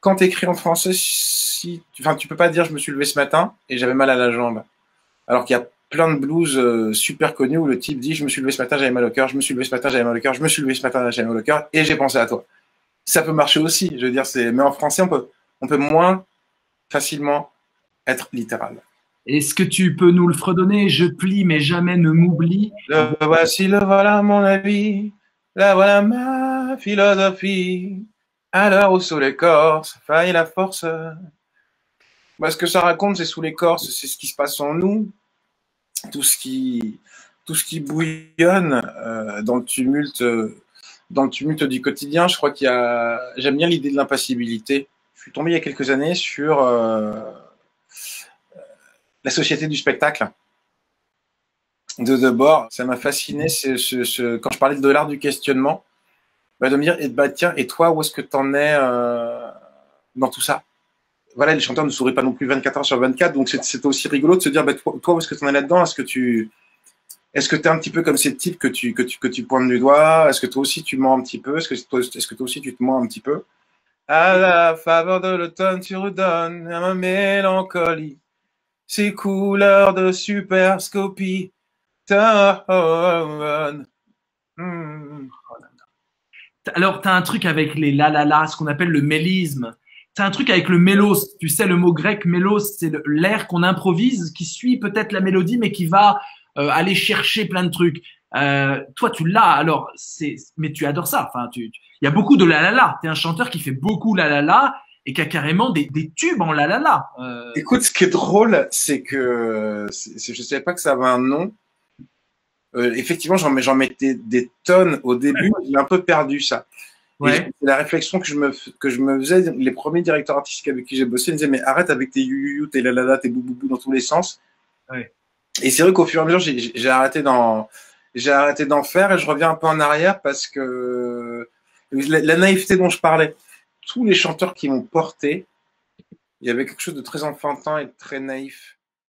quand tu écris en français, si, enfin, tu peux pas dire je me suis levé ce matin et j'avais mal à la jambe. Alors qu'il y a plein de blues super connus où le type dit je me suis levé ce matin, j'avais mal au cœur, je me suis levé ce matin, j'avais mal au cœur, je me suis levé ce matin, j'avais mal au cœur et j'ai pensé à toi. Ça peut marcher aussi, je veux dire, mais en français, on peut moins facilement être littéral. Est-ce que tu peux nous le fredonner? Je plie, mais jamais ne m'oublie. Le voici, le voilà mon avis, là voilà ma philosophie. À l'heure où sous l'écorce faille la force. Bah, ce que ça raconte, c'est sous l'écorce, c'est ce qui se passe en nous, tout ce qui, tout ce qui bouillonne dans le tumulte du quotidien. Je crois j'aime bien l'idée de l'impassibilité. Je suis tombé il y a quelques années sur la société du spectacle de Debord. Ça m'a fasciné, quand je parlais de l'art du questionnement, bah, de me dire, bah, tiens, et toi, où est-ce que t'en es dans tout ça? Voilà, les chanteurs ne sourient pas non plus 24 heures sur 24, donc c'était aussi rigolo de se dire, bah, toi où est-ce que t'en es là-dedans? Est-ce que t'es un petit peu comme ces types que tu pointes du doigt? Est-ce que toi aussi tu mens un petit peu? Est-ce que toi aussi tu te mens un petit peu? À la faveur de l'automne, tu redonnes à ma mélancolie ces couleurs de superscopie. Hmm. Alors, tu as un truc avec les la la la, ce qu'on appelle le mélisme. Tu as un truc avec le mélos. Tu sais, le mot grec mélos, c'est l'air qu'on improvise, qui suit peut-être la mélodie, mais qui va aller chercher plein de trucs. Toi, tu l'as. Alors, mais tu adores ça. Enfin, il y a beaucoup de la la la. T'es un chanteur qui fait beaucoup la la la et qui a carrément des tubes en la la la. Écoute, ce qui est drôle, c'est que je savais pas que ça avait un nom. Effectivement, j'en mettais des tonnes au début. J'ai un peu perdu ça. Et Ouais. la réflexion que je me faisais, les premiers directeurs artistiques avec qui j'ai bossé, ils me disaient, mais arrête avec tes you, tes lalala, tes bouboubou dans tous les sens. Ouais. Et c'est vrai qu'au fur et à mesure, j'ai arrêté d'en faire et je reviens un peu en arrière parce que la naïveté dont je parlais, tous les chanteurs qui m'ont porté, il y avait quelque chose de très enfantin et de très naïf